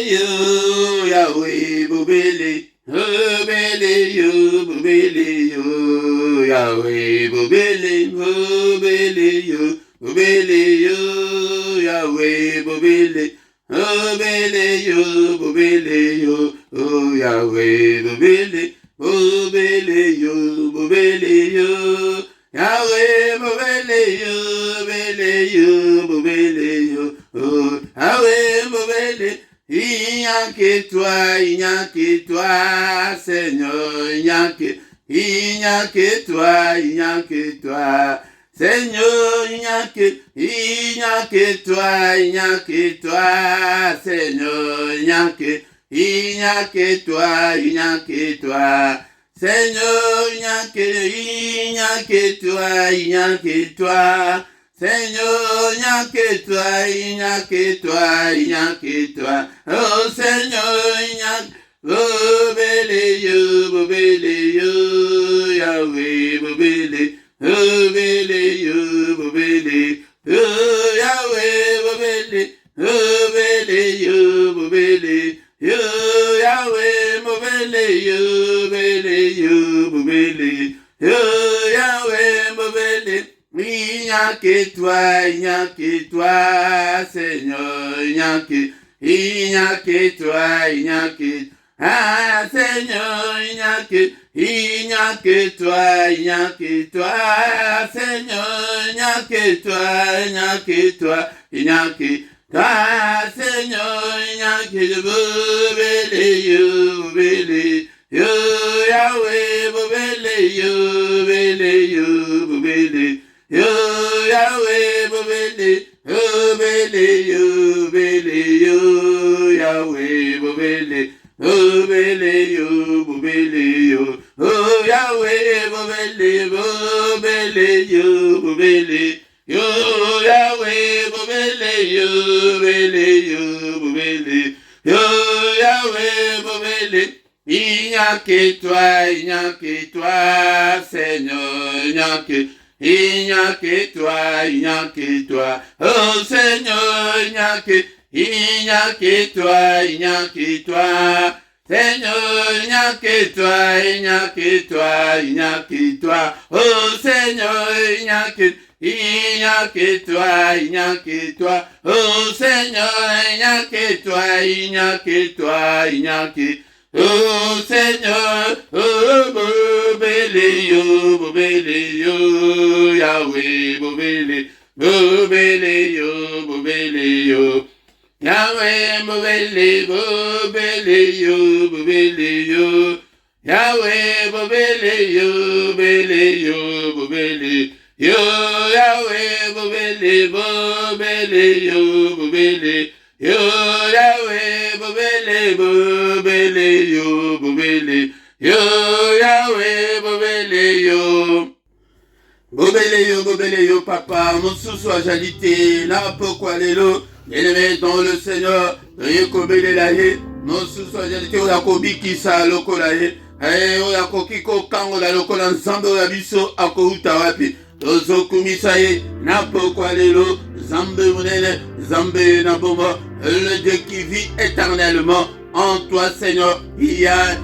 yo, Yahweh, bobele. Bobele yo, bobele yo, Yahweh, bobele, bobele yo, bobele yo, Yahweh, bobele. Bobele yo, oh Yahweh, bobele, bobele yo, Yahweh, bobele yo, oh Yahweh, bobele. Il n'y a que toi, Seigneur, il n'y a que toi. Seigneur, il n'y a que toi, Seigneur, il n'y a que toi. Seigneur, il n'y a que toi. Seigneur, il n'y a que toi. Oh Seigneur, il n'y a bobele yo, Yahweh, bobele. Bobele yo, bobele, oh Yahweh, bobele, bobele yo, bobele, yo Yahweh, bobele yo, bobele, yo Yahweh, bobele. Il n'y a que toi, Seigneur, il n'y a que toi, ah Seigneur, il n'y a que toi, Seigneur, il n'y a que toi, Seigneur, il n'y a que bobele yo, Yahweh, bobele yo, bobele, yo Yahweh, bobele yo, Yahweh, bobele. Bobele yo, oh Yahweh, bobele yo, Yahweh, bobele yo, Yahweh, bobele. Il n'y a que toi, Seigneur, il n'y a que toi, oh Seigneur, il n'y a que toi, Seigneur, il n'y a que toi, oh Seigneur, il n'y a que toi, oh Seigneur, il n'y a que oh Seigneur, oh bobele yo, Yahweh, bobele yo, Yahweh, bobele yo, Yahweh, bobele yo, Yahweh, bobele yo, Yahweh, bobele yo, Yahweh, bobele yo, papa, mon sous agilité, là pourquoi les lots, bien-aimé dans le Seigneur, yekobele la ye, mon sous agilité, oya kobiki sa lokola ye, oya kokiko kango la lokola nzambe oya biso akouta wapi, tozo kumisa ye, na pourquoi les lots, Zambe munene, Zambe naboma, le Dieu qui vit éternellement. En toi, Seigneur, il y a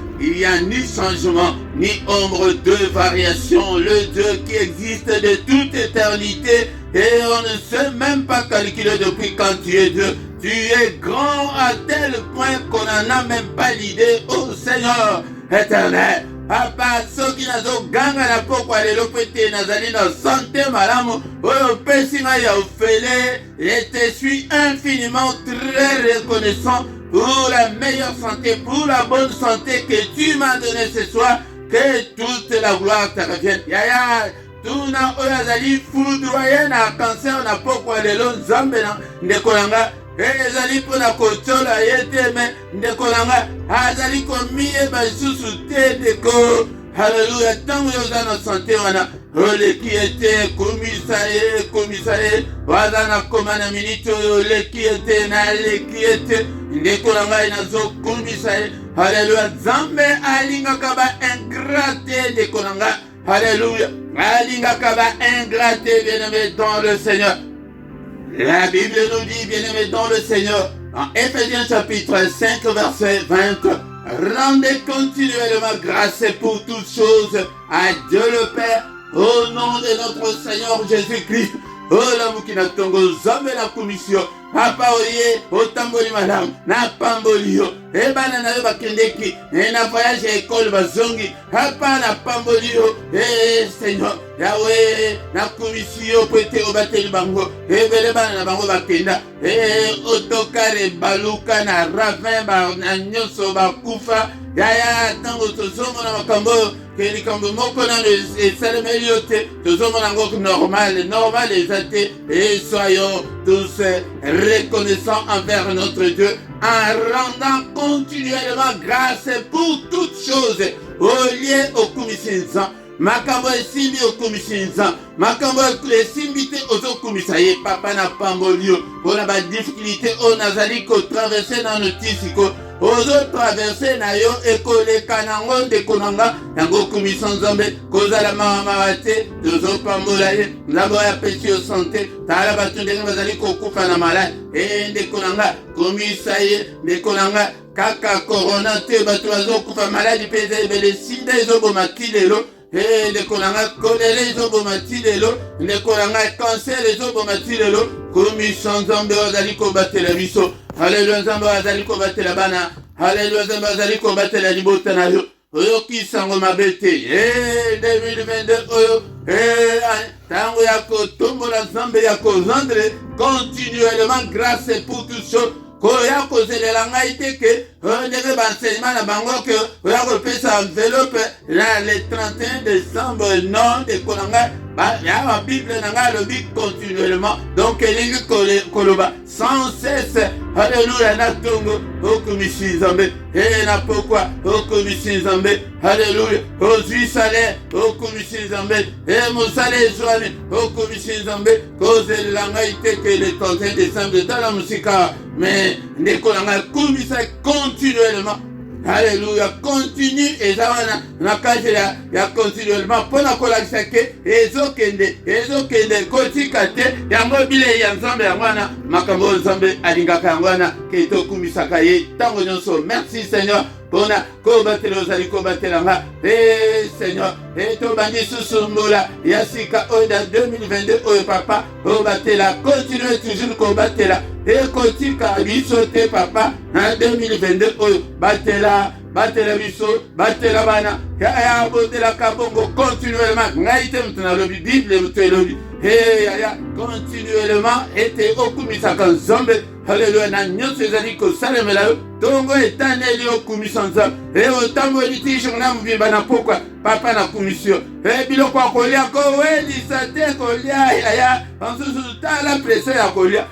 ni changement, ni ombre de variation. Le Dieu qui existe de toute éternité et on ne sait même pas calculer depuis quand tu es Dieu. Tu es grand à tel point qu'on n'en a même pas l'idée, oh Seigneur éternel. Papa, soki nazoganga na pokwa lelo pete nazali na santé malamu oyo pesi ngai ya ofele, et te suis infiniment très reconnaissant pour la meilleure santé, pour la bonne santé que tu m'as donnée ce soir. Que toute la gloire te revienne. Yaya tuna oyo azali foudroyé na cancer na pokwa lelo nzambe na ndeko nanga ezali mpona kotola ye te, me ndeko nanga azali komiyeba lisusu te ndeko. Haleluya, ntango oza na sante wana oleki ete komisa ye waza na koma na miniti oyo oleki ete naleki ete ndeko na ngai nazokomisa ye. Haleluya, nzambe alingaka ba ingrate ndeko na ngai. Haleluya, alingaka ba ingrate bien-aimé dans le Seigneur. La Bible nous dit, bien-aimé dans le Seigneur, En Éphésiens chapitre 5, verset 20, rendez continuellement grâce pour toutes choses à Dieu le Père, au nom de notre Seigneur Jésus-Christ. Oh la mukina tongo zambe la commission papa oye otamboli madame na pamboli yo ebana na yo bakendeki na voyage école bazongi papa na pamboli yo Seigneur Yahweh na commission pete obateli bango ebele bana na bango bakenda otokare baluka na ravin na nyonso bakufa yaya tango tozomona makambo que les cambomokona et salemélioté, tous sommes normal et soyons tous reconnaissants envers notre Dieu en rendant continuellement grâce pour toutes choses au lieu au commissaire. Makambo esimbi okomisinza makambo esimbite ozokomisaye papa na pambolio pona ba difficulté o nazali ko traverser na notisiko ozo traverser na yo ekoleka nango ndekonanga yango komisa nzambe kozala mama wate tozo pambola ye nzambe ya pesi yo santé tala batu ndenge bazali kokufa na malade ndekonanga komisa ye ndekonanga kaka corona te batu bazokufa maladi peze ebele sida ezoboma kilelo ndekolanga kolele ezobomati lelo ndekolanga cancer ezobomati lelo komisa nzambe bazali kobatela biso haleluya nzambe bazali kobatela bana haleluya nzambe bazali kobatela libota na yo oyokisango mabe te 2022 oyo ntango ya kotombola nzambe ya kozandre continuellement grâce pour toutes choses koya kozelela ngai te ke ndenge baenseignement na bango ke oya kopesa enveloppe na le 31 décembre non ndeko na ngai ya babible na ngai alobi continuellement donc elingi koloba sans cesse haleluya na ntongo okomisi nzambe na pokwa okomisi nzambe haleluya ozwi salaire okomisi nzambe mosala ezwami okomisi nzambe kozelela ngai te ke le 31 décembre tala mosika mais ndeko na ngai komisa continuellement Alléluia, continue et ça na kati ya continuellement pour na kolakisa ke ezokende kotika te yango bile ya nzambe yangwana makambo nzambe alingaka yangwana ke tokumisaka ye tango nyonso. Merci Seigneur pona kobatela ozali kobatela nga Seigneur tobandi susumbola ya sika oyo da 2022 oyo papa obatela continue toujours kobatela kotika biso te papa na 2022 oyo batela biso batela bana ya botela kabongo continuellement ngai te mutu nalobi bible mutu elobi ya continuellement ete okumisaka nzambe haleluya na nyonso ezali kosalemela yo tongo etaneli okumisa nzambe otamboli ti jour na mobimba na pokwa papa na komisio biloko ya kolia kowelisa te kolia yaya nsusu tala preso ya kolia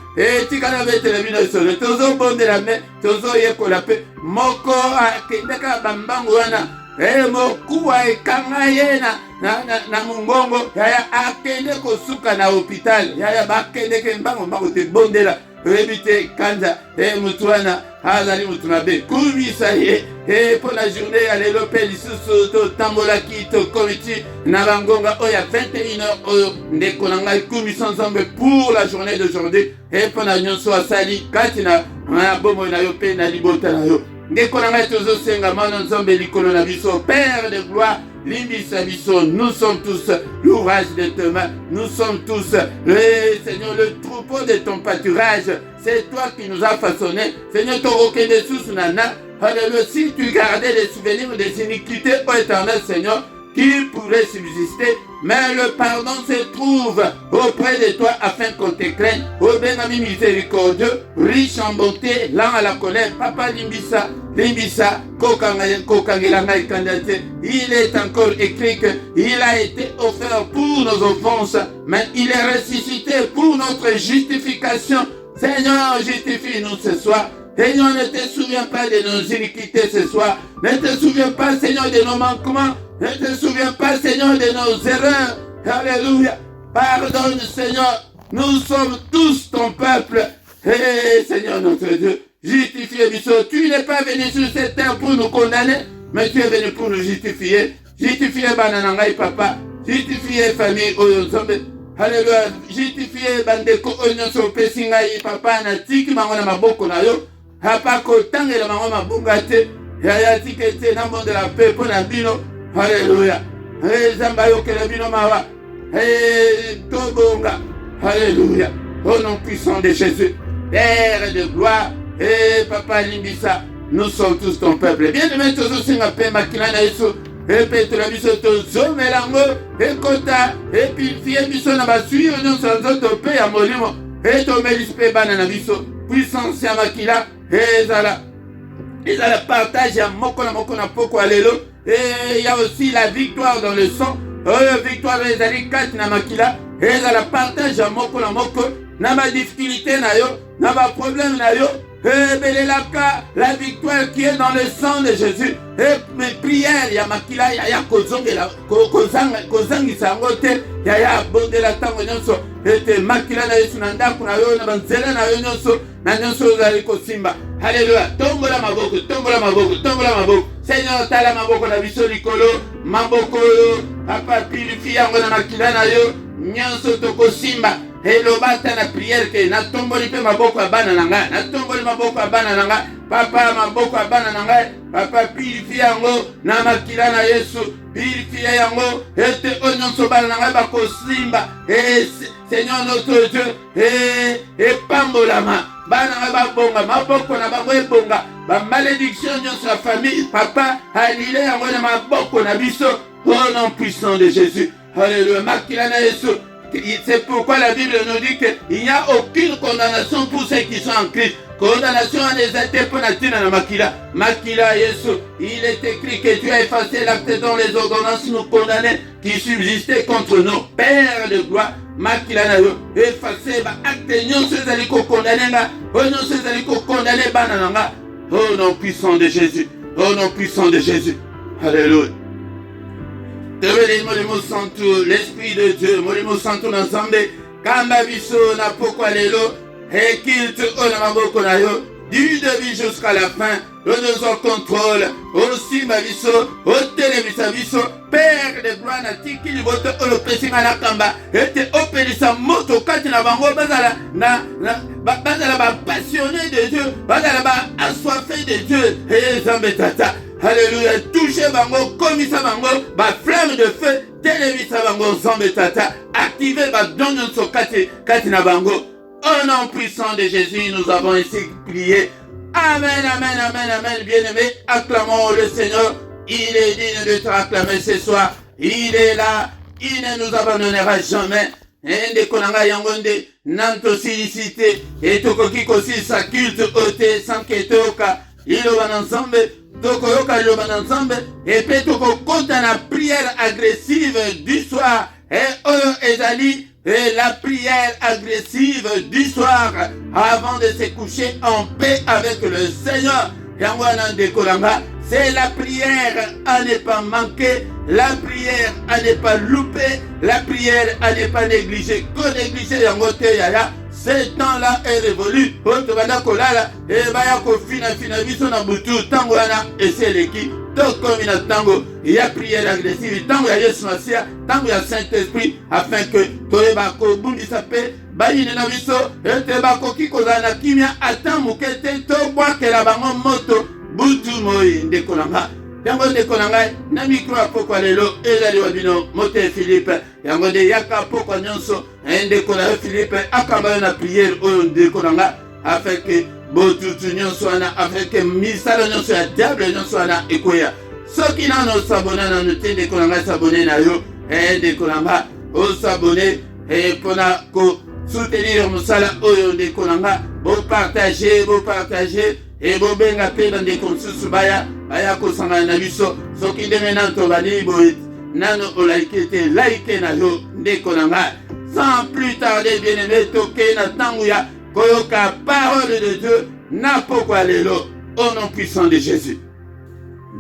tikana betela bino solo tozobondela me tozoyekola mpe moko akendeka bambango wana mokuwa ekanga ye na mongongo yaya akende kosuka na hopital yaya bakendeke mbango te bondela oyebi te kanza mutu wana azali mutu mabe kumisa ye mpo na journée ya lelo mpe lisusu totambolaki tokomiti na bangonga oyo ya 21h oyo ndeko na ngai kumisa nzambe pour la journée d'aujourd'hui mpo na nyonso asali kati na bomoi na yo mpe na libota na yo ndeko na ngai tozosenga mana nzambe likolo na biso Père de gloire limbisa biso. Nous sommes tous l'ouvrage de tes mains, nous sommes tous Seigneur le troupeau de ton pâturage. C'est toi qui nous as façonné Seigneur toroke de sous nana. Alléluia. Si tu gardais les souvenirs des iniquités ô éternel Seigneur, qui pourrait subsister, mais le pardon se trouve auprès de toi afin qu'on te craigne. Ô bien-aimé miséricordieux, riche en bonté, lent à la colère, papa limbisa, kokangela ikandate. Il est encore écrit qu'il a été offert pour nos offenses, mais il est ressuscité pour notre justification. Seigneur, justifie-nous ce soir. Seigneur, ne te souviens pas de nos iniquités ce soir. Ne te souviens pas, Seigneur, de nos manquements. Ne te souviens pas, Seigneur, de nos erreurs. Alléluia. Pardonne, Seigneur. Nous sommes tous ton peuple. Seigneur notre Dieu, justifie biso. Tu n'es pas venu sur cette terre pour nous condamner, mais tu es venu pour nous justifier. Justifier bananangai papa. Justifier famille oyonzombe. Alléluia. Justifier bandeko onyoso pesingai papa na tiki mangona maboko na yo. Papa kotangela bango mabunga te yaya tika ete na mbondela mpe mpo na bino. Alléluia. Nzambe ayokela bino mawa tobonga. Alléluia. Au nom puissant de Jésus, Père de gloire, et Papa Limbisa, nous sommes tous ton peuple. Bien-aimé, tous singa pe makila na Yesu, et Petro biso tozo melango, et kota, et purifier biso na basui, on s'en to pe ya molimo, et to melispe bana na biso, puissance ya makila, et zala partage ya moko na poko alelo, et il y a aussi la victoire dans le sang, victoire les alikati na makila, et zala partage ya moko na ma difficulté na yo, na ma problème na yo, belelaka la victoire qui est dans le sang de Jésus. Et mes prières ya makila ya kozongela kozangisa yango te ya bondela tango nyonso ete makila na Yesu na ndako na yo na banzela na yo nyonso na nyonso ozali kosimba. Alléluia. Tombola maboko. Seigneur tala maboko na biso likolo, maboko yo papa purifie yango na makila na yo nyonso tokosimba. Elobata na prière ke na tomboli pe maboko ya bana na ngai, na tomboli maboko ya bana na ngai, papa maboko ya bana na ngai, papa purifie yango na makila na Yesu, purifie yango ete onyonso bana na ngai bakosimba. Seigneur notre Dieu, pambolama bana ngai babonga, maboko na bango ebonga, ba malédiction nyonso ya famille, papa alile yango na maboko na biso, au nom puissant de Jésus. Alléluia. Makila na Yesu. C'est pourquoi la Bible nous dit qu'il n'y a aucune condamnation pour ceux qui sont en Christ. Condamnation à des étés pour la Makila. Makila Yesu, il est écrit que tu as effacé l'acte dont les ordonnances nous condamnaient qui subsistaient contre nous. Père de gloire, Makila na yo, effacé acte non se zaliko condamné nga, non se zaliko condamné bananga. Au nom puissant de Jésus, au nom puissant de Jésus. Alléluia. Molimo Santo, l'Esprit de Dieu, Molimo Santo ensemble, Kamba Biso na poko lelo, et qu'il te ona maboko na yo, du début jusqu'à la fin, le nous contrôle, aussi ma biso, au télévisa biso, Père de gloire na tiki li boto olo pesinga na kamba, et te opelisa moto kati na bango bazala bazala ba passionné de Dieu, bazala ba assoiffé de Dieu, et zambetata. Alléluia, touchez bango, comissa bango, ba flamme de feu, télévisa bango, zambetata, activez ba donjon so kati na bango. Au nom puissant de Jésus, nous avons ainsi prié. Amen, amen, amen, amen, bien-aimé, acclamons le Seigneur. Il est digne de te acclamer ce soir. Il est là, il ne nous abandonnera jamais. Ende konanga yangonde, nanto silicité, et tokoki kosi sa culte ôté sans que toka, il va ensemble. Tokoyoka yoba ensemble et puis tokokota na prière agressive du soir et ezali et la prière agressive du soir avant de se coucher en paix avec le Seigneur. Yangwana de Kolanga, c'est la prière à ne pas manquer, la prière à ne pas louper, la prière à ne pas négliger. Ko négliger yangote yaya. Ce temps-là est révolu. Otobanda kolala et baya ko fina biso na butu tango wana eseleki to komi na tango ya prière agressive tango ya Yesu Masia tango ya Saint-Esprit afin que toyeba ko bundisa pe bayine na biso ete bakoki kozala na kimia ata mukete to bwakela bango moto butu moi ndeko nanga. Yango ndeko nanga na micro apoko lelo ezali wabino mote Philippe yango de yaka poko nyonso ndeko na Philippe akamba na prière oyo ndeko nanga afin que botutu nyonso wana afin que misala nyonso ya diable nyonso wana ekoya soki nano sabona na nute ndeko nanga sabone na yo ndeko nanga o sabone pona ko soutenir musala oyo ndeko nanga bo partager et bo benga pe dans des consus baya kosanga na biso soki ndenge nanto bani boy nano olaikete like na yo ndeko nanga. Sans plus tarder, bien-aimé, toke na tanguya koyoka parole de Dieu na pokwa lelo au nom puissant de Jésus.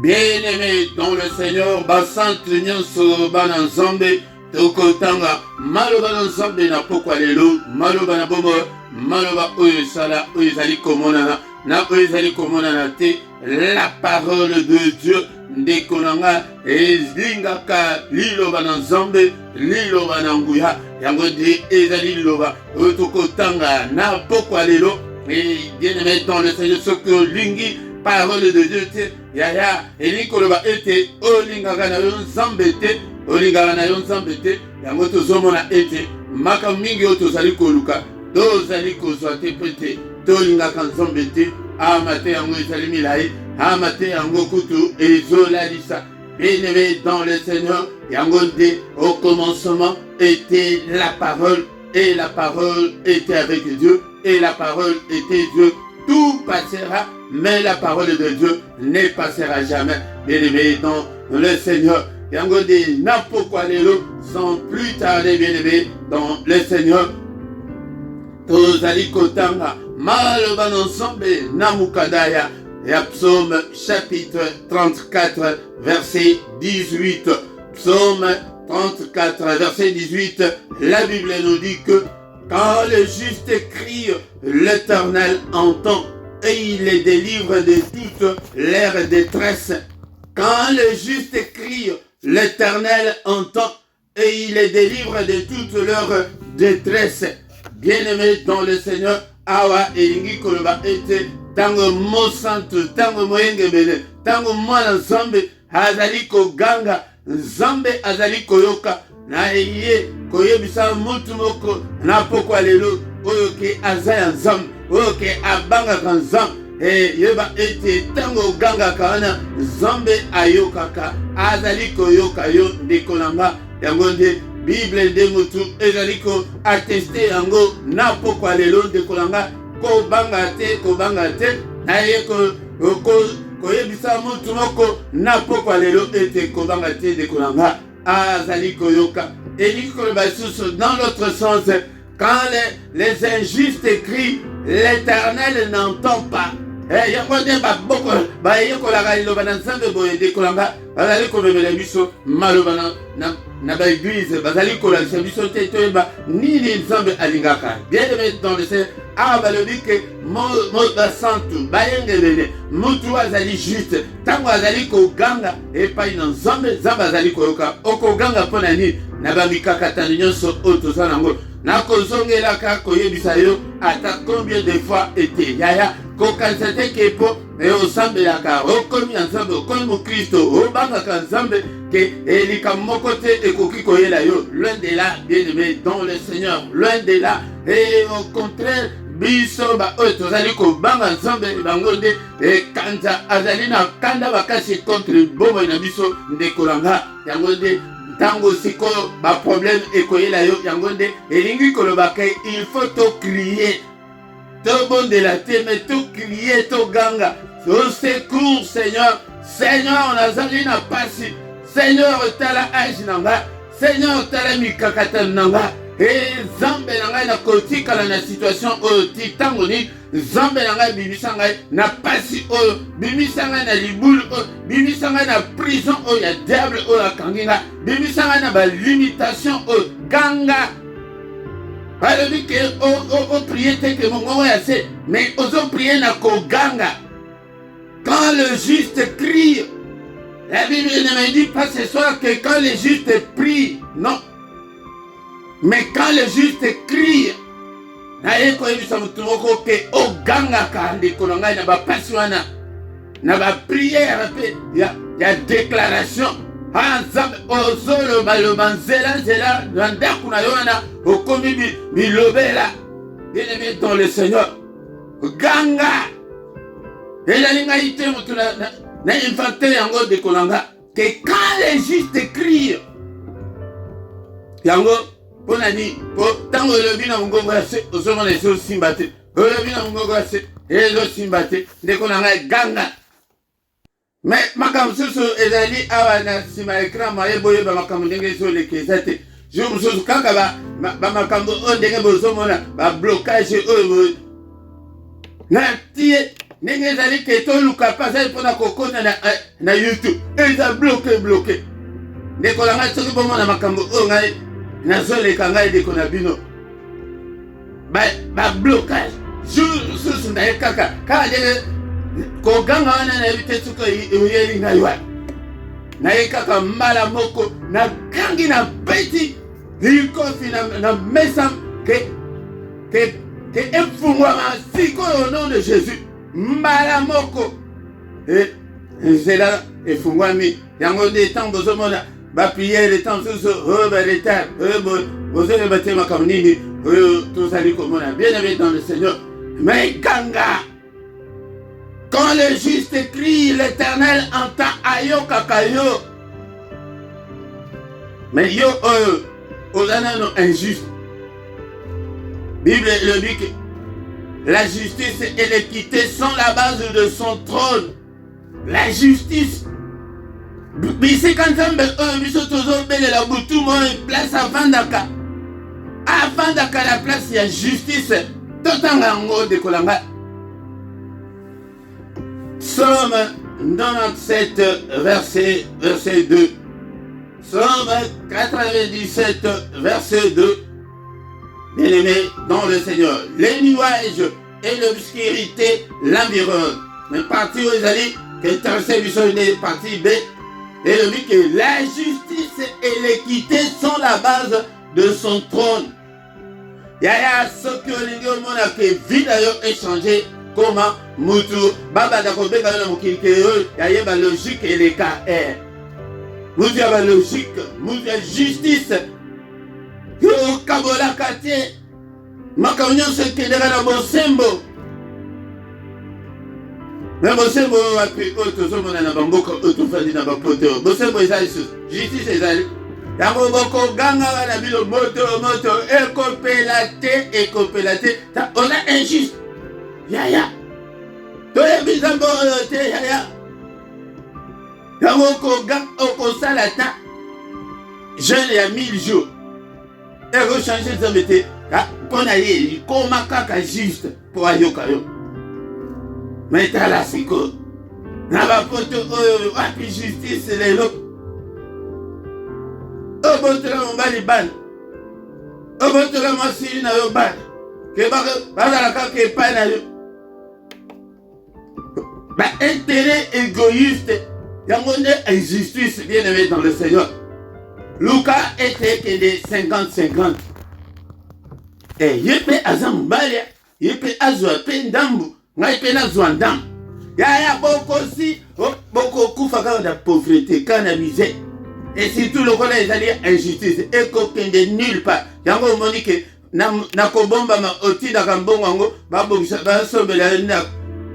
Bien-aimé dans le Seigneur, basante nyonso bana nzambe tokotanga maloba nzambe na pokwa lelo maloba na bomo maloba oyo sala oyo zali komona na oyo zali komona na te la parole de Dieu ndeko nanga ezlingaka liloba na nzambe liloba na nguya yango de ezali liloba oyo tokotanga na pokwa lelo Et bien-aimé dans le Seigneur, ce que lingi parole de Dieu te yaya elikoloba ete olingaka na yo nzambe te olingaka na yo nzambe te yango tozomona ete makambo mingi oyo tozali koluka tozali kozwa te mpe te tolingaka nzambe te ama te yango ezali milai ama te yango kutu ezolalisa. Bien-aimé dans le Seigneur, yango nde au commencement était la parole et la parole était avec Dieu et la parole était Dieu. Tout passera, mais la parole de Dieu ne passera jamais. Bien-aimé dans le Seigneur, yango de n'importe lelo, sans plus tarder, bien-aimé dans le Seigneur, tozali kotanga maloba ensemble namukadaya et Psaume chapitre 34 verset 18. Psaume 34 verset 18, la Bible nous dit que quand le juste crie, l'Éternel entend et il les délivre de toute leur détresse. Quand le juste crie, l'Éternel entend et il les délivre de toute leur détresse. Bien-aimés dans le Seigneur, awa elingi koloba ete tango mo santo, tango moyenge bele, tango mwana nzambe azali koganga, nzambe azali koyoka, na ye koyebisa mutu moko na pokwa lelo oyo ke azaya nzambe, oyo ke abangaka nzambe, yeba ete tango ogangaka wana nzambe ayokaka, azali koyoka yo ndeko nanga. Yango nde Bible nde mutu ezali ko atteste yango na pokwa lelo ndeko nanga, kobanga te na ye koyebisa mutu moko na pokwa lelo ete kobanga te ndeko nanga azali koyoka. Et dans l'autre sens, quand les injustes crient, l'Éternel n'entend pas. Yango nde baboko bayekolaka liloba na nzambe boye ndeko nanga bazali komemela biso maloba na baeglise, bazali kolakisa biso te toyeba nini nzambe alingaka. Bien-aimé dans le Seigneur, awa balobi ke basantu bayengelele mutu azali juste ntango azali koganga epai na nzambe, nzambe azali koyoka. Okoganga mpo na nini? Na bamikakatano nyonso oyo toza nango nakozongelaka koyebisa yo ata combien de fois ete yaya kokanisa te ke po osambelaka okomi ya nzambe, okomi mokristo, obangaka nzambe ke likambo moko te ekoki koyela yo. Loin de là, bien-aimé dans le Seigneur, loin de là. Et au contraire, biso ba oyo tozali kobanga nzambe bango nde kanda azali na kanda bakasi contre bomoi na biso ndeko nanga. Yango nde ntango sikoyo baproblème ekoyela yo, yango nde elingi kolobaka il faut to crier, to bondela te, mais to crier, to ganga au secours. Seigneur, Seigneur nazali na pasi, Seigneur tala age nanga, Seigneur tala mikakata nanga. Et Zambe nangai na kotikala na situation oyo titango ni Zambe nangai bimisa ngai na pasi oyo, bimisa ngai na libulu oyo, bimisa ngai na prison oyo ya diable oyo akangi ngai, bimisa ngai na ba limitation oyo ganga. Balobi ke o prier te ke mongongo ya se, mais ozo prier na koganga. Quand le juste crie, la Bible ne me dit pas ce soir que quand le juste prie, non. Mais quand le juste crie, na eko ebisa mutu moko ke ogangaka ndeko na ngai na bapasi wana na bapriere mpe ya déclaration nzambe ozoloba nzela na ndako na yo wana okomi bilobela. Bien-aimé dans le Seigneur, ganga ezali ngai te mutu na invente yango ndeko na nga ke quand les justes crient yango pona ni po tango elobi na mongongo ya se ozomona ezosimba te, elobi na mongongo ya se ezosimba te ndeko na ngai ganga. Mais makambo mosusu ezali awa na nsima ya ekran maye boyeba makambo ndenge ezoleka eza te. jour mosusu kaka bamakambo oyo ndenge bozomona bablocage oyo na tie ndenge ezali ke toluka mpe azali mpona kokona na YouTube eza bloke ndeko na ngai soki bomona makambo oyo ngai nazoleka ngai ndeko na bino bablocage jour mosusu ndaye kaka ndenge koganga wana nayebi te soki oyeli ngai wana naye kaka mbala moko nakangi na beti likofi na mesa ke que efungwama siko au nom de Jésus mbala moko nzela efungwami yango nde temps bozomona bapriere temps susu oyo baretard oyo bozole batema comme nini oyo tozali komona bien aimé dans le Seigneur. Mais kanga quand le juste crie, l'Éternel entend ayokaka yo. Mais yo ozana no injuste. Bible le dit que la justice et l'équité sont la base de son trône. La justice. Bisi kanzambe biso tozo bele la butu mo place avandaka. Avandaka la place ya justice. Totanga ngo de kolanga. Psaume 97 verset 2. Psaume 97 verset 2. Bien-aimé dans le Seigneur, les nuages et l'obscurité l'environnent. Mais partie où ils allaient, que terrestre est partie B, et il dit que la justice et l'équité sont la base de son trône. Yaya ce que les gens ont que vie d'ailleurs échangé comment mutu baba dako beka na mukikeo yaya ba logique et les KR. Mutu ba logique, mutu justice. Yo kabola kate makamyo se kedera na bosembo. Mais bosembo wa pe auto somona na bamboka auto fandi na bapoto. Bosembo ezali justice ezali. Yango boko ganga na bilo moto ekopelate ta on a injuste. Yaya toye bizambo te yaya yango ko gang okosala ta jeune ya 1000 jours et rechanger zambete kona ye koma kaka juste pour ayoka yo mais tala siko na bapoto oyo wapi justice lelo obotola mbali ban obotola masiri na yo ban ke bazala kaka epai na yo intérêt égoïste yango nde injustice bien aimé dans le Seigneur. Lucas était que de 50-50 et yepe aza mobali yepe azwa pe ndambu ngai pe nazwa ndambu yaya bokosi bokokufa kaka na pauvreté kaka na misère et surtout lokola ezali injustice ekokende nulle part yango omoni ke na kobombama otindaka mbongo yango babongisa basombela yo ndako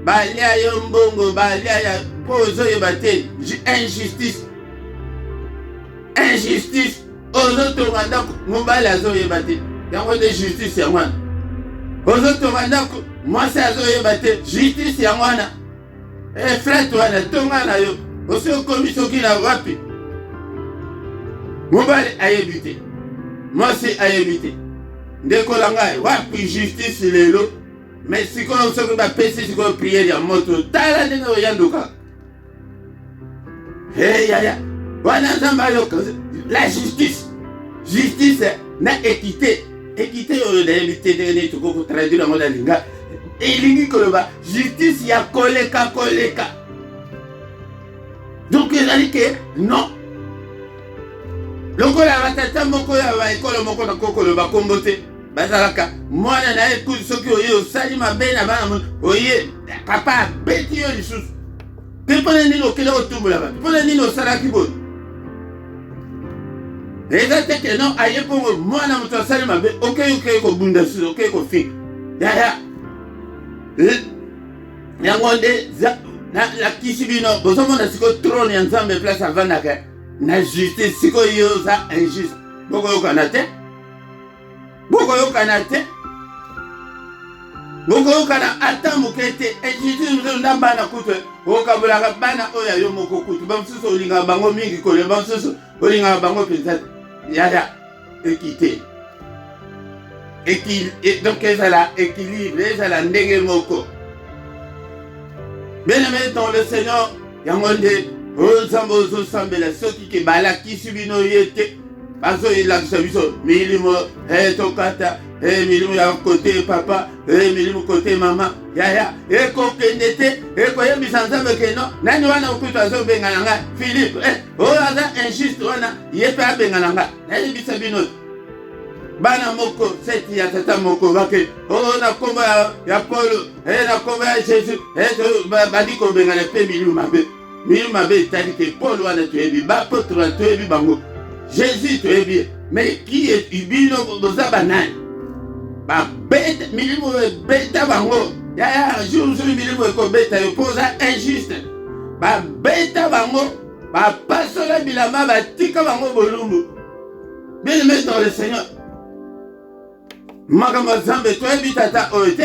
balia yo mbongo balia ya po ozoyeba te injustice ozotonga ndako mobali azoyeba te yango nde justice yango wana ozotonga ndako mwasi azoyeba te justice yango wana frete wana tonga na yo osi okomi soki na wapi mobali ayebi te mwasi ayebi te ndekola ngai wapi justice lelo. Mais si on se fait si on prière ya moto tala ndenge oyanduka yaya wana nzamba yo la justice na équité oyo nayebi te ndenge tokoko traduire yango na linga elingi koloba justice ya koleka donc ezali ke non lokola batata moko ya baekolo moko na kokoloba kombo te bazalaka mwana na ye kuzi soki oye osali mabe na bana oye papa abeti yo lisusu mpe mpona nini okende kotumbola bato mpona nini osalaki boye eza te ke non aye mpongo mwana moto asali mabe okei kobunda susu okei kofinga yaya yango nde nakisi bino bozomona sikoyo trone ya nzambe place avandaka na justice sikoyo yo oza injuste bokoyokana te bokoyokana ata moke te injustice nda bana kutu okabolaka bana oyo yo moko kutu bamosusu olingaka bango mingi kolia bamosusu olingaka bango mpenza yaya équité donc ezala équilibre ezala ndenge moko. Bien-aimé dans le Seigneur yango nde ozambo ozosambela soki ke balakisi bino ye te bazoyelakisa biso milimo tokata milimo ya kote papa milimo kote mama yaya ekokende te ekoyebisa nzambe keno nani wana okutu azobengana nga Philippe oyo aza injuste wana ye mpe abengana nga nayebisa bino bana moko seti ya tata moko bake na kombo ya Paulo na kombo ya Jésus badi kobengana pe milieu mabe etali ke Paul wana toyebi bapotre wana toyebi bango Jésus toyebi mais qui est bino boza banani babeta milieu beta bango ya jour milieu ekobeta yo poza injuste babeta bango bapasola bilama batika bango bolumbu. Bien-aimés dans le Seigneur, makambo Nzambe toyebi tata oyo te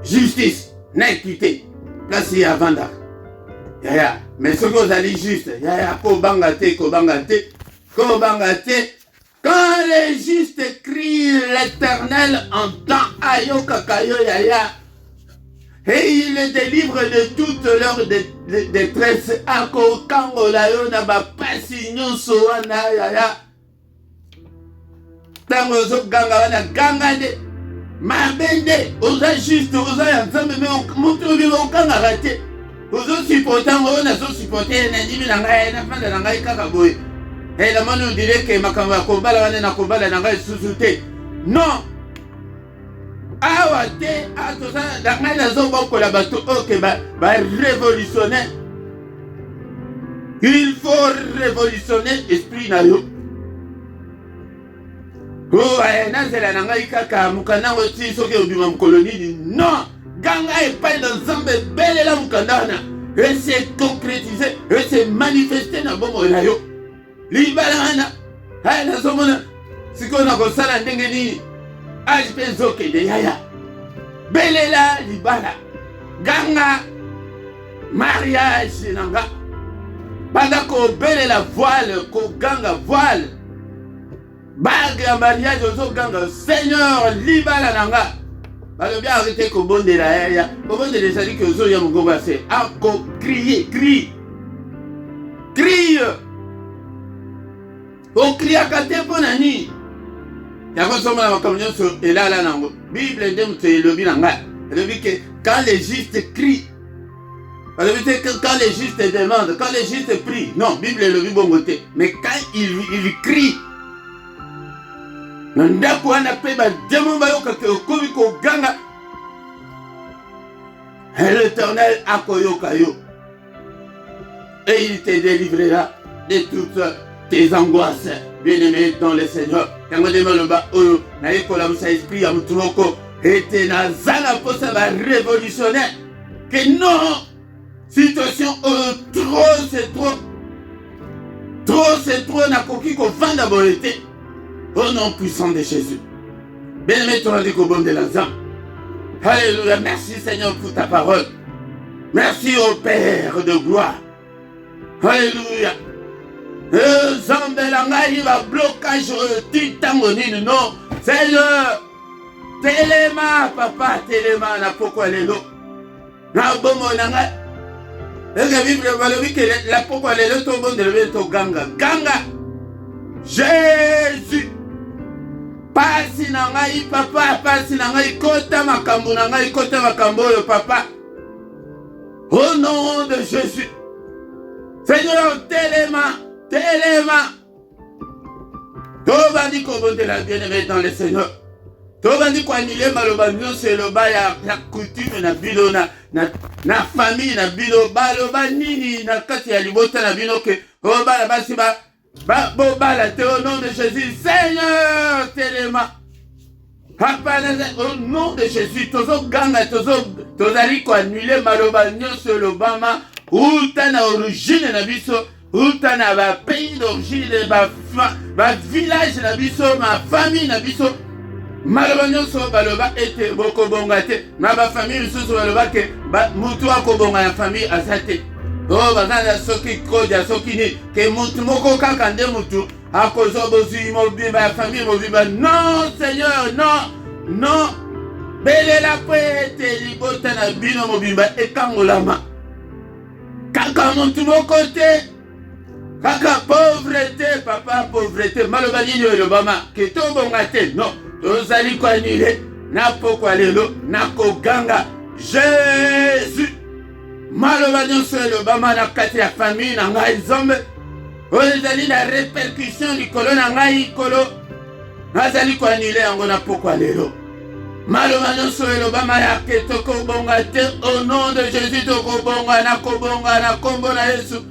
justice na équité place ya vanda yaya mais soki ozali juste yaya kobanga te quand les justes crient l'Éternel entend ayokaka yo yaya et il les délivre de toute leur détresse akokangola yo na bapasi nyonso wana yaya. Tango ozoganga wana ganga nde mabende oza juste oza ya Nzambe me moto obi okangaka te ozosupporte ngo oyo nazosupporte na ndimi na ngai na fanda na ngai kaka boye namoni odire ke makambo ya kobala wana na kobala na ngai susu te non awa te toza na ngai nazobokola bato oyo ke barévolutionnaire. Il faut révolutionner esprit na yo nazela na ngai kaka mukanda ngo ti soki obima mokolo nini non ganga epai na Nzambe belela mukanda wana et se concrétiser et se manifester na bomoi na yo libala wana nazomona sikoyo na kosala ndenge nini age mpe ezokende yaya belela libala ganga mariage na nga banda kobelela voile koganga voile bague ya mariage ozoganga Seigneur libala na nga balobi arrete kobondela yaya kobondela ezali ke ozoya mongongo ya se akokrie crie okriaka te mpo na nini yango ozomona makambo nyonso elala nango bible nde moto elobi na ngai elobi ke quand les justes crient balobi te quand les justes demandent quand les justes prient non bible elobi bongo te mais quand il crie na ndako wana mpe bademo bayokaka okomi koganga l'Éternel akoyoka yo et il te délivrera de toutes tes angoisses. Bien-aimé dans le Seigneur yango nde maloba oyo nayekolamusa esprit ya motu moko ete naza na mposa barévolutionnaire ke non situation oyo trop c'est trop nakoki kovanda boye te. Au nom puissant de Jésus. Bien-aimé, ton dit qu'au bon de la Nzambe. Alléluia. Merci Seigneur pour ta parole. Merci au Père de gloire. Alléluia. Nzambe la ngai va blocage titango nini non. Seigneur. Telema papa telema na poko lelo. Na bomo na ngai. La Bible va dire que la poko lelo to bon de to ganga. Ganga. Jésus. Pasi na ngai papa pasi na ngai kota makambo na ngai kota makambo yo papa au nom de Jésus. Seigneur telema tobandi kobondela bien-aimé dans le Seigneur tobandi koanile maloba nyonso eloba ya coutume na bino na famille na bino baloba nini na kati ya libota na bino ke bana basi au nom de Jésus, Seigneur, telema. Au nom de Jésus, tozo ganga, tozali ko annuler maloba nyonso lobama, uta na origine na biso, uta na ba pays d'origine, ba village na biso, ma famille na biso. Maloba nyonso baloba ete boko bonga te, na ba famille susu baloba ke mutu akobonga na famille azate. Oh, bazana soki koja soki ni ke mutu moko kaka nde mutu akozwa bozwi mobimba ya famille mobimba. Non Seigneur, non belela po ete libota na bino mobimba ekangolama kaka mutu moko te kaka pauvreté papa pauvreté maloba nini oyo elobama ke tobonga te non tozali koanile na pokwa lelo na koganga Jésus. Maloba nyonso elobama na kati ya famille na ngai Nzambe oyo ezali na répercussion likolo na ngai likolo nazali koannule yango na pokwa lelo. Maloba nyonso elobama yake tokobonga te, au nom de Jésus tokobonga, nakobonga na kombo na Yesu,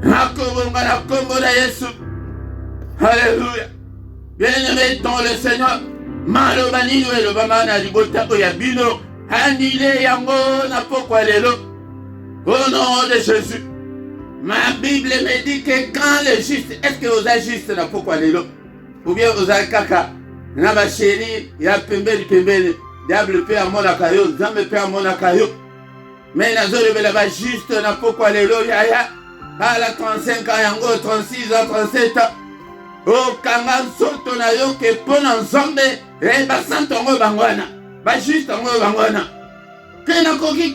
nakobonga na kombo na Yesu. Alléluia. Bien-aimé dans le Seigneur, maloba nini elobama na libota oya bino, annule yango na pokwa lelo, au nom de Jésus. Ma Bible me dit que quand le juste, est-ce que vous êtes juste na pokwa lelo, ou bien vous êtes kaka na ba chéri ya pembeni pembeni, diable pe amonaka yo, nzambe pe amonaka yo. Mais nazolobela ba juste na pokwa lelo yaya, ala 35 ans yango, 36 ans, 37 ans, okanga nzoto na yo ke pona nzambe, basanto yango bangwana, ba juste yango bangwana, ke nakoki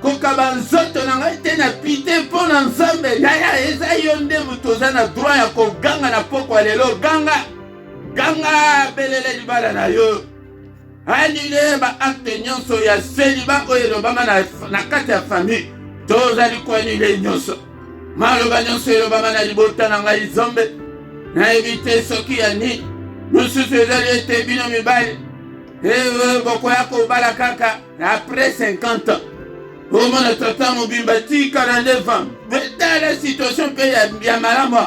kokaba nzoto na ngai te na pite pona nzambe. Yaya eza yo nde moto oza na droit ya koganga na pokwa lelo. Ganga belele libala na yo, annule ba acte nyonso ya seliba oyo elobama na kati ya famille, tozali koannule nyonso. Maloba nyonso elobama na libota na ngai nzambe, na evite soki ya nini mosusu ezali ete bino mibali bokoya kobala kaka après 50 ans, omona tata mobimba ti 49 ans. Tala situation mpe ya malamu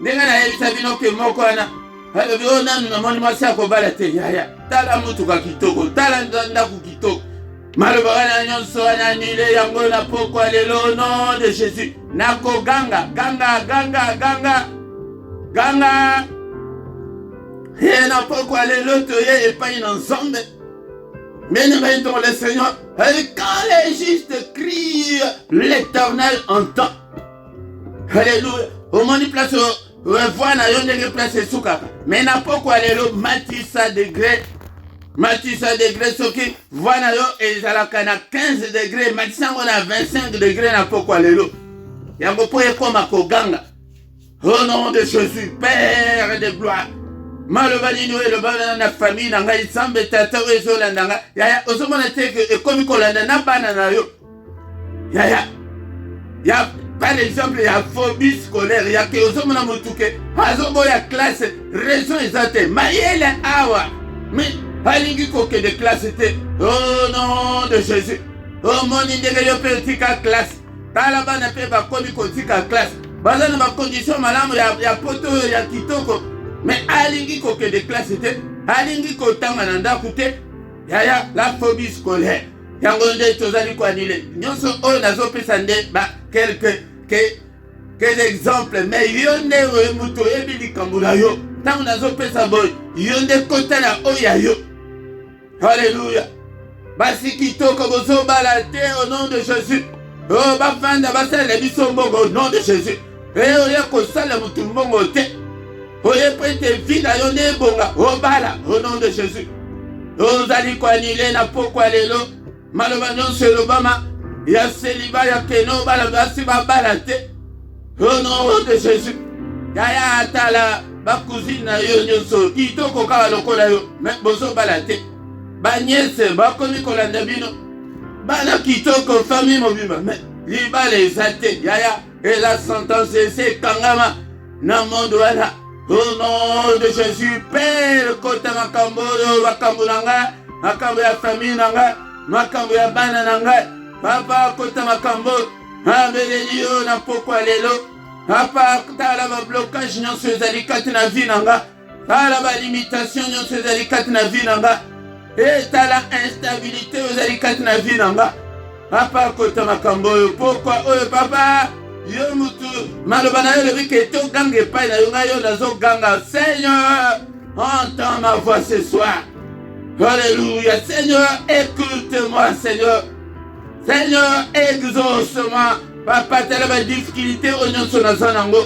ndenge nayebisa bino ke moko wana alobi o nanu namoni mwasi akobala te. Yaya tala mutuka kitoko, tala ndako kitoko. Maloba wana nyonso wana annule yango na pokwa lelo, au nom de Jésus. Nakoganga ganga na pokwa lelo toye epai na nzambe. Bien-aimé dans le Seigneur, quand les justes crient, l'Éternel entend. Alléluia. Omoni place voix na yo ndenge place sukaka. Mais na pokwa lelo matisa degré soki voix na yo ezalaka na 15 degrés, matisa yango na 25 degrés na pokwa lelo. Yango po ekoma koganga. Au nom de Jésus, Père de gloire. Maloba nini oyo elobana na famille na ngai nzambe tata oyo ezolanda nga. Yaya ozomona te ke ekomi kolanda na bana na yo. Yaya par exemple ya phobie scolaire, ya ke ozomona motu ke azoboya classe, raison eza te, mayele awa mais alingi kokende classe te. Au nom de Jésus, omoni ndenge yo mpe otika classe, tala bana mpe bakomi kotika classe, baza na bakondition malamu ya poto oyo ya kitoko, mais alingi kokende classe te, alingi kotanga na ndako te. Yaya la phobie scolaire yango nde tozali koannule nyonso oyo nazopesa nde quelques exemples. Mais yo nde moto oyebi likambo na yo, ntango nazopesa boye yo nde kotala oyo ya yo. Alléluia. Basi kitoko bozobala te au nom de Jésus. Bafanda basalela biso mbongo au nom de Jésus. Oya kosala motu mbongo te, oye prete vie na yo nde ebonga obala au nom de Jésus. Ozali koannule na pokwa lelo maloba nyonso elobama ya seliba ya keno bala basi babala te au nom de Jésus. Yaya atala bacousine na yo nyonso kitoko kaka lokola yo, me bozobala te. Banyese bakomi kolanda bino, bana kitoko famille mobimba, me libala eza te. Yaya ela sentence esekangama na monde wana. Au nom de Jésus, Père, kota makambo oyo makambo na ngai, makambo ya famille na ngai, makambo ya bana na ngai. Papa kota makambo ambeleli yo na pokwa lelo. Papa tala ba blocage nyonso ezali kati na vie na ngai, tala ba limitation nyonso ezali kati na vie na ngai, tala instabilité ezali kati na vie na ngai. Papa kota makambo oyo pokwa oyo papa yo mutu maloba na yo lebi ke toganga epai na yo ngai yo nazoganga. Seigneur, entends ma voix ce soir. Alléluia. Seigneur, écoute-moi. Seigneur, exauce-moi. Papa tala ba difficulté o nyonso naza nango,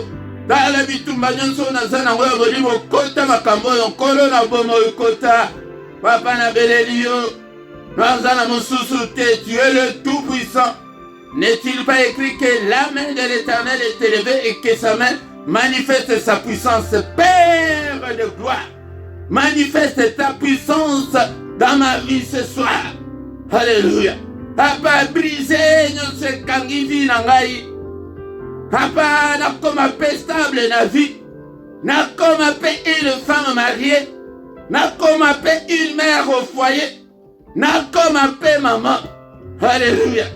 tala bitumba nyonso naza nango ya bolimo kota makambo oyo nkolo na bomo ekota. Papa na beleli yo naza na mosusu te, tu es le tout-puissant. N'est-il pas écrit que la main de l'Éternel est élevée et que sa main manifeste sa puissance? Père de gloire, manifeste ta puissance dans ma vie ce soir. Alléluia. Papa, brisé nyonso ekangi vi na ngai. Papa, nakoma pe stable na vie. nakoma pe une femme mariée, nakoma pe une mère au foyer, nakoma pe maman. Alléluia.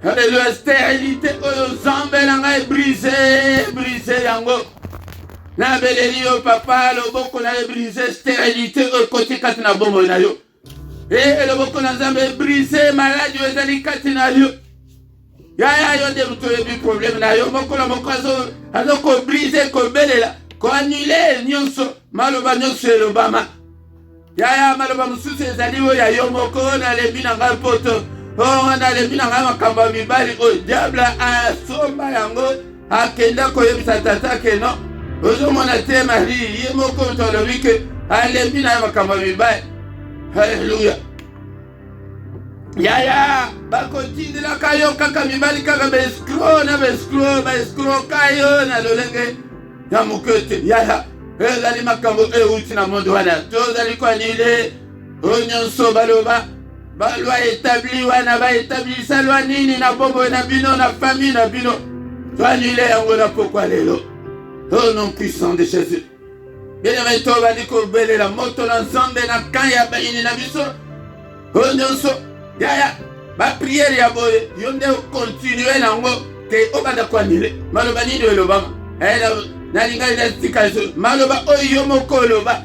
Alléluia. Stérilité oyo zambe na ngai brisé yango. Na beleli yo papa loboko na brisé stérilité oyo koti kati na bombo na yo. Et loboko na nzambe brisé maladie oyo ezali kati na yo. Yaya yo nde moto oyebi problème na yo moko na moko azo kobrise kobelela koannule nyonso maloba nyonso elobama. Yaya maloba mosusu ezali oyo ya yo moko nalembi na ngai poto nalembi na ngai makambo ya mibali oyo diable asomba yango akenda koyebisa tata ke no ozomona te Marie ye moko moto alobi ke alembi na ye makambo ya mibali. Haleluya. Yaya bakotindelaka yo kaka mibali kaka baeskro kayo na lolenge ya moke te. Yaya ezali makambo euti na mondo wana tozali koanile oyo nyonso baloba balwa etabli wana baetablisa lwa nini na bombo na bino na famille na bino toanile yango na pokwa lelo au nom puissant de Jésus. Bien-aimé tobandi kobelela moto na nzambe na kan ya bayini na biso oyo nyonso. Yaya ba prière ya boye yo nde continue nango ke obanda koanile maloba nini elobama nalinga inatika eso maloba oyo yo moko oloba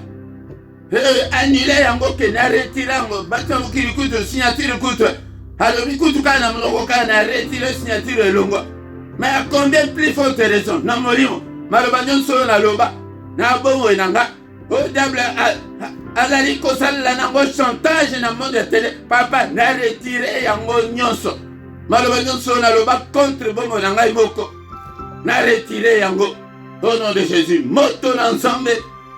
annule yango ke na retire yango bato mokili kutu signature kutu alobi kutu kaka na monoko kaka na retire signature elongo. Mais à combien plus forte raison na molimo maloba nyonso oyo naloba na bomoi na nga o diable azali kosalela nango chantage na monde ya tele papa na retire yango nyonso maloba nyonso naloba contre bomoi na ngai moko na retire yango au nom de Jésus. Moto na nzambe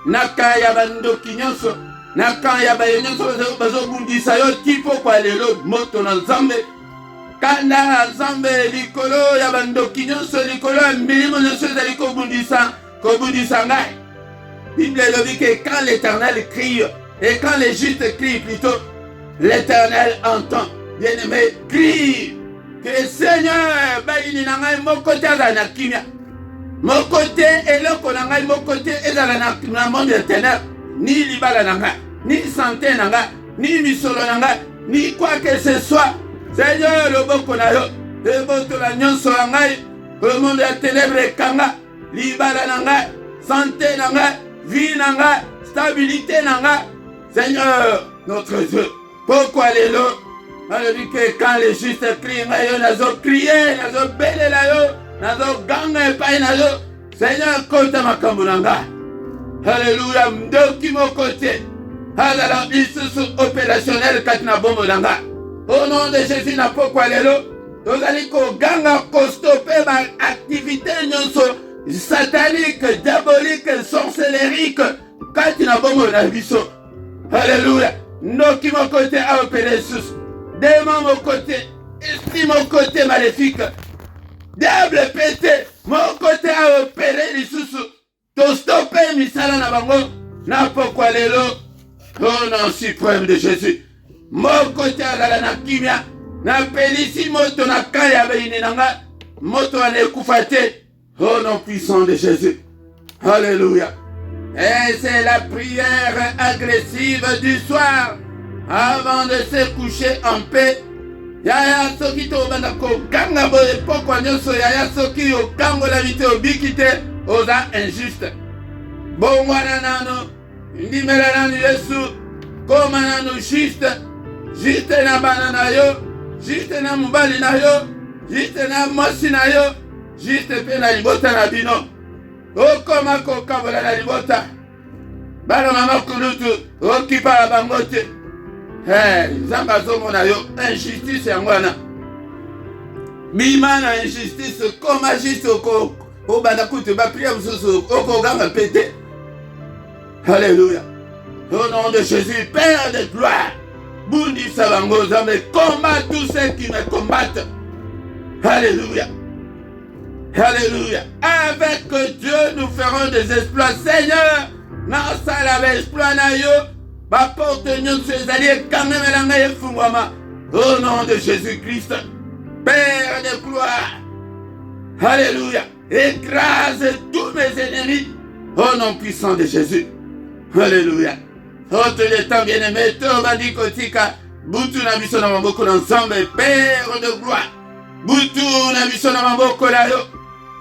naka ya bandoki nyonso naka ya baye nyonso bazobundisa yo tipo kwa lelo moto na nzambe kanda na nzambe likolo ya bandoki nyonso likolo ya milimo nyonso ezali kobundisa ngai. Bible dit que quand l'Éternel crie, et quand les justes crient plutôt, l'Éternel entend. Bien-aimé, crie. Que Seigneur, baini nangai mon côté azana kimia. Mon côté eloko nangai mon côté ezala na monde éternel. Ni libala nangai, ni santé nangai, ni misolo nangai, ni quoi que ce soit. Seigneur, le boko na yo, le boto la nyonso nangai, le monde ya ténèbres kanga, libala nangai, santé nangai, vie nanga, stabilité nanga. Seigneur, notre Dieu, pourquoi les lots? Alors que quand les justes crient, nazo crier, nazo belela yo, nazo ganga epai nazo. Seigneur, kota makambo nanga. Alléluia, mdoki mo côté. Alala isusu opérationnel katina bombo nanga. Au nom de Jésus, na pourquoi les lots? Tozali ko ganga ko stopper ma activité nyonso satanique, diabolique, sorcellerique, quand il n'a pas mon biso. Alléluia. Nous qui mon côté a opéré sous. Démon mon côté, esprit mon côté maléfique. Diable pété, mon côté a opéré les sous. To stopper misala na bango. Na pourquoi les lots. Au nom suprême de Jésus. Mon côté a la kimia. Na pelisi moto na kaya bayini nanga. Moto ane kufate. Au nom puissant de Jésus. Alléluia. Et c'est la prière agressive du soir. Avant de se coucher en paix. Yaya soki to banda ko ganga boye pokwa nyonso yaya soki o kango la vite o bikite oza injuste. Bongwana nano. Ndimela nano Yesu. Koma nano juste. Juste na banana yo. Juste na mubali na yo. Juste na mosi na yo. Juste pe na libota na bino. Okoma kokabola na libota. Bana mama kulutu. Okipa la bangote. Zamba zomo na yo. Injustice yangwana. Bima na injustice. Koma juste oko. Obanda kutu ba priya mususu. Oko gamba pete. Alléluia. Au nom de Jésus, Père de gloire. Bundi sabango zambe. Combat tous ceux qui me combattent. Alléluia. Alléluia. Avec Dieu, nous ferons des exploits. Seigneur, non, ça l'avait exploit na yo. Ma porte nous ses alliés quand même la fungwama. Au nom de Jésus-Christ, Père de gloire. Alléluia. Écrase tous mes ennemis. Au nom puissant de Jésus. Alléluia. Autre les temps bien-aimés, Tobandi Kotika, Boutou na biso na maboko ensemble, Père de gloire. Boutou na biso na maboko la yo.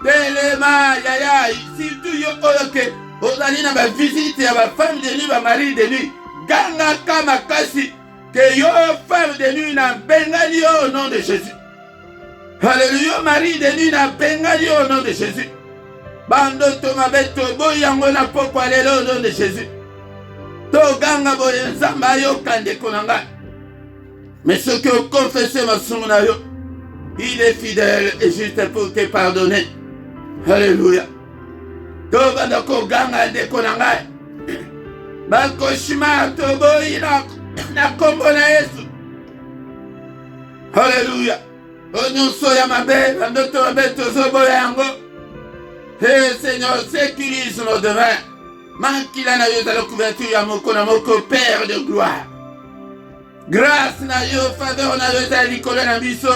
Telema, yaya, surtout yo oyoke, ozali na ba visite ya ba femme de nuit, ba mari de nuit. Ganga kama kasi, que yo femme de nuit na bengali yo au nom de Jésus. Alléluia, mari de nuit na bengali yo au nom de Jésus. Bando to mabeto boyango na poko alelo au nom de Jésus. To ganga boye nzamba yo kande konanga. Mais ce que confessez ma soumna yo, il est fidèle et juste pour te pardonner. Alléluia. To banda ko ganga de konanga. Bako shima to boyi na kombo na Yesu. Alléluia. Onyonso ya mabe, bando to mabe to zobo yango. Hey Seigneur, sécurise nos demeures. Mankila na yo la couverture ya moko na moko, Père de gloire. Grâce na yo, faveur na yo za likolo na biso.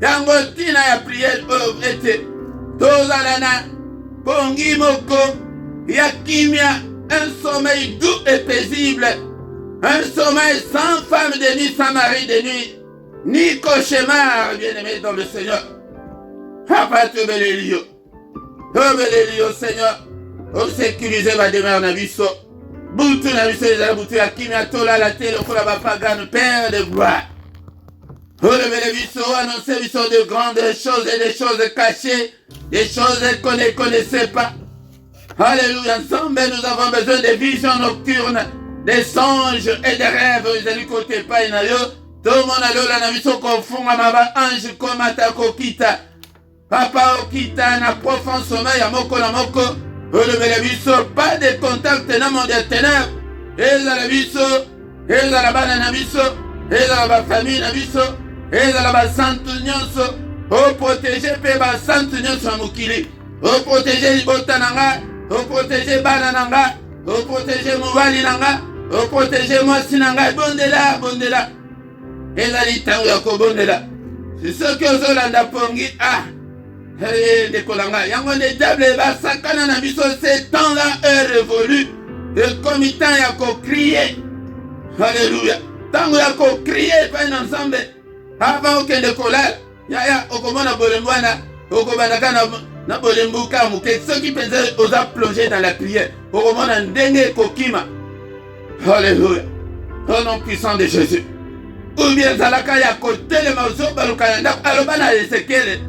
Yango tina ya prière ete. Tozalana pongi moko ya kimia, un sommeil doux et paisible. Un sommeil sans femme de nuit, sans mari de nuit, ni cauchemar, bien-aimé dans le Seigneur. Papa, tu belelio. Belelio, Seigneur. O sécuriser ma demeure na biso. Boutou na biso ezala boutou ya kimia tola la télé lokola bapagano, Père de gloire. Relevez biso, annoncez biso de grandes choses et des choses cachées, des choses qu'on ne connaissait pas. Alléluia, ensemble nous avons besoin de visions nocturnes, des songes et des rêves. Ezali côté pa na yo. Tout le monde a lola na biso konfunga maba ange komata kokita. Papa okita na profond sommeil ya moko na moko. Relevez biso, pas de contact na monde de ténèbres. Ezala biso, ezala bana na biso, ezala ba famille na biso, ezala ba santu nyonso. O protéger pe ba santu nyonso mokili. O protéger libota nanga, o protéger bana nanga, o protéger mobali nanga, o protéger mwasi nanga. Bondela, bondela. Ezali tango ya kobondela. C'est ce que ozolanda pongi. Ah. Ndekolanga yango ne diable basakana na biso, ce temps-là est révolu. Le comité ya ko crier. Alléluia. Tango ya ko crier pa ensemble. Avant okende kolala. Ya okomona bolembwana, okobandaka na bolembuka muke. Ceux qui pensaient osa plonger dans la prière. Okomona ndenge kokima. Alléluia. Au nom puissant de Jésus. Ou bien zalaka ya kote le mazo balukanda alobana Ezekiel.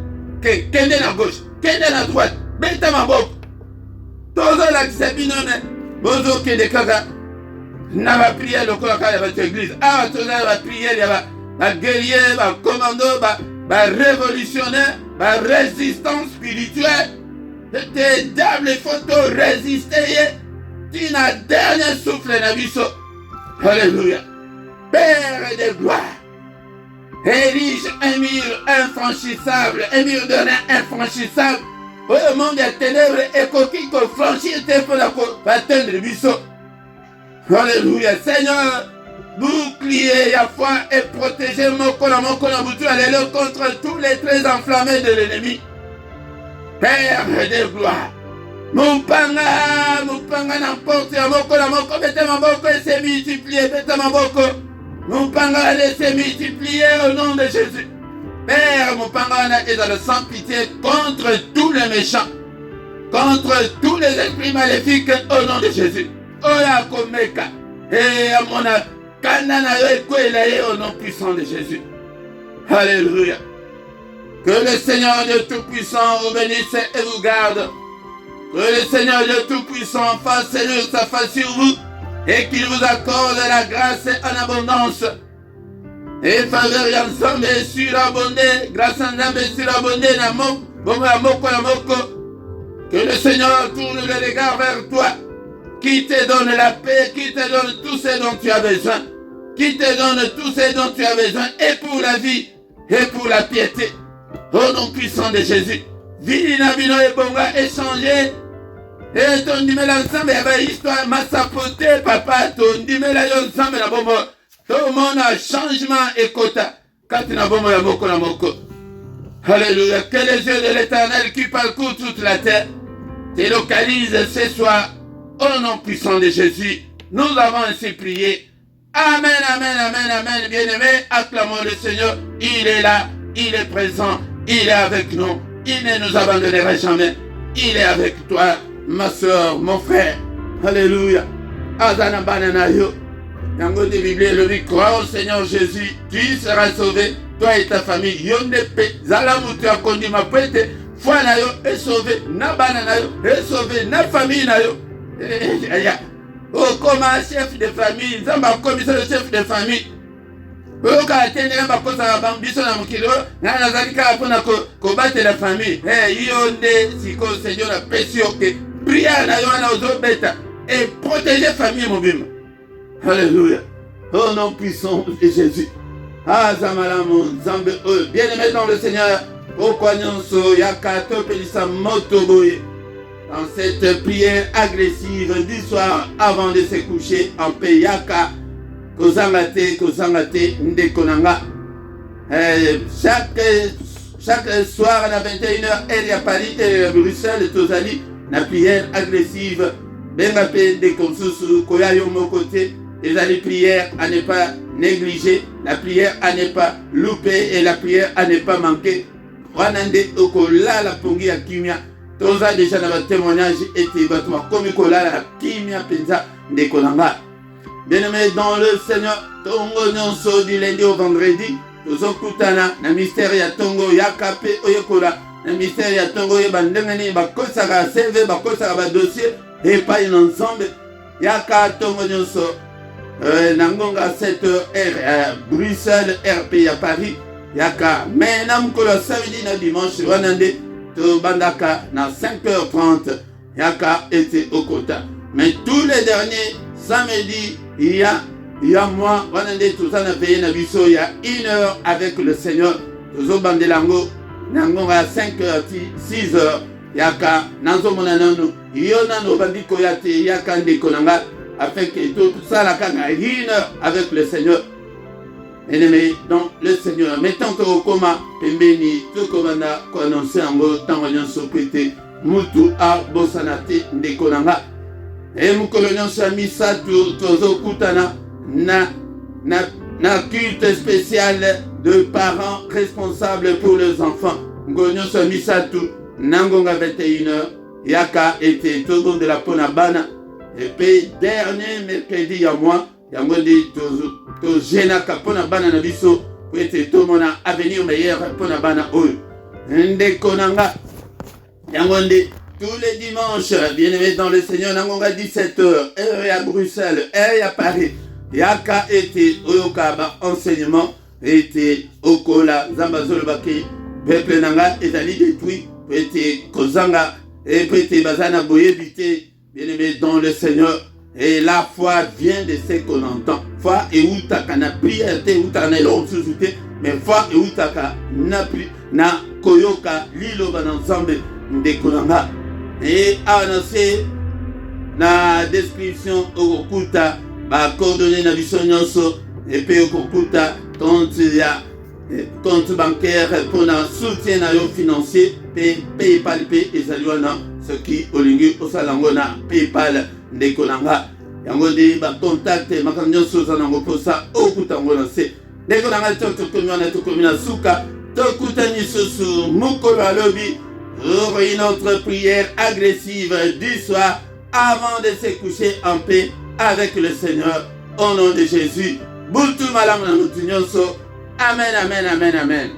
Kende na gauche, kende na droite, beta maboko. Tozo la kisabinone, bozo kende kaka. Na ba prière lokola kaya ba église. Ah, tozo la prière ya ba guerrier, ba commando, ba révolutionnaire, ba résistance spirituelle. Tes diables, il faut te résister. Tu n'as dernier souffle na biso. Alléluia. Père de gloire. Érige un mur infranchissable, un mur de rein infranchissable. Au monde des ténèbres, et coquille qu'on franchit, il faut atteindre le biseau. Alléluia. Seigneur, bouclier, ya foi, et protéger mon boutou, alléluia, contre tous les traits enflammés de l'ennemi. Père de gloire. Mon panga n'importe, ya moko, mettez ma boko et c'est multiplié, mettez ma boko. Mon panga laissez multiplier au nom de Jésus. Père, mon panga est dans le sang pitié contre tous les méchants, contre tous les esprits maléfiques au nom de Jésus. Oya komeka. Et à mon kanana au nom puissant de Jésus. Alléluia. Que le Seigneur Dieu Tout-Puissant vous bénisse et vous garde. Que le Seigneur Dieu Tout-Puissant fasse saluer sa face sur vous et qu'il vous accorde la grâce en abondance. Et faveur ensemble surabondé, grâce ensemble surabondé, que le Seigneur tourne le regard vers toi, qui te donne la paix, qui te donne tout ce dont tu as besoin, qui te donne tout ce dont tu as besoin, et pour la vie, et pour la piété. Au nom puissant de Jésus, Vina Vino et Bonga échanger. Et ton dimela ensemble, il y avait histoire, ma sapoté, papa, ton dimela ensemble, la bombe. Tout le monde a changement et quota. Quand tu n'as pas la moko, la moko. Alléluia. Que les yeux de l'Éternel qui parcourent toute la terre te localisent ce soir Au nom puissant de Jésus, nous avons ainsi prié. Amen, amen, amen, amen. Bien-aimés, acclamons le Seigneur. Il est là, il est présent, il est avec nous. Il ne nous abandonnera jamais. Il est avec toi, ma soeur, mon frère. Alléluia. Azana banana yo. Yango de Bible, le crois au Seigneur Jésus, tu seras sauvé, toi et ta famille. Yonde pe, zala mutu akondi ma pwete, foi na yo est sauvé, na banana yo est sauvé, na famille na yo. Oh, comme un chef de famille, zamba commissaire le chef de famille. Oh, quand tu es un peu ça va biso na mukilo, na nazalika apona ko battre la famille. Yonde siko Seigneur na pesio que prière na yo na ozo beta et protéger famille mobile. Alléluia. Au nom puissant de Jésus. Ah, Zamalamu, Zambe, bien-aimé dans le Seigneur, pourquoi nous yakato pelisa motoboye. Dans cette prière agressive du soir avant de se coucher en paix, yaka, kozangate, ndekonanga. Chaque soir à 21h, elle y a Paris et Bruxelles, Tozali, la prière agressive, bengape de konsusu, koyayo mokote. Et la prière à ne pas négliger, la prière à ne pas louper et la prière à ne pas manquer. Wanande okola la pongi ya kimia. Toza déjà dans le témoignage et batuma comme kola la kimia penza de kolanga. Bien-aimé dans le Seigneur, tongo nyonso du lundi au vendredi, tozo kutana na mystère ya tongo yakape oyekola, na mystère ya tongo yebandengani bakosaka CV bakosaka ba dossier et pas ensemble. Yaka tongo nyonso Nangonga 7h Bruxelles RP à Paris Yaka mais namkolo samedi na dimanche wanande to bandaka na 5h30 Yaka était au quota. Mais tous les derniers samedis il y a moi wanande tout ça na payé na biso il y a 1 heure avec le Seigneur tozo bandelango nangonga 5h 6h Yaka nanzo monanano yona no bandiko yate yaka ndekonanga afin que tout ça la kanga 1 heure avec le Seigneur. Ennemi dans le Seigneur. Mettons que au coma pembeni tout commanda ko annoncer ngo tango nyonso pété mutu a bosanate ndekonanga. Et mukolo nyonso misa tozo kutana na culte spécial de parents responsables pour les enfants. Ngonyo so misa tu nangonga 21h yaka était tout bon de la ponabana. Et puis dernier mercredi à moi, yangondi to jena kapona bana na biso pour être tout mon avenir meilleur pona bana oyo. Ndekonanga yangondi tous les dimanches, bien-aimé dans le Seigneur, nangonga 17h, heure à Bruxelles, heure à Paris. Yaka était oyokaba enseignement était okola zambazolo baki peuple nanga ezali détruit était kozanga et était bazana boyebité. Bien-aimé dans le Seigneur, et la foi vient de ce qu'on entend. Foi et outaka na prière, outaka l'autorité, mais foi et outaka na koyoka lilo banensemble de konanga. Et annoncé na description au kuta ba coordonner na biso nyonso et puis au kuta compte bancaire pour un soutien financier, PayPal, ce qui olingi osalangona PayPal ndekonanga yango de ba contact makanyo soza nango posa okutangona se ndekonanga toto komina suka tokutani susu mukolo alobi notre prière agressive du soir avant de se coucher en paix avec le Seigneur au nom de Jésus. Bultu malam na mutu nyonso. Amen, amen, amen, amen.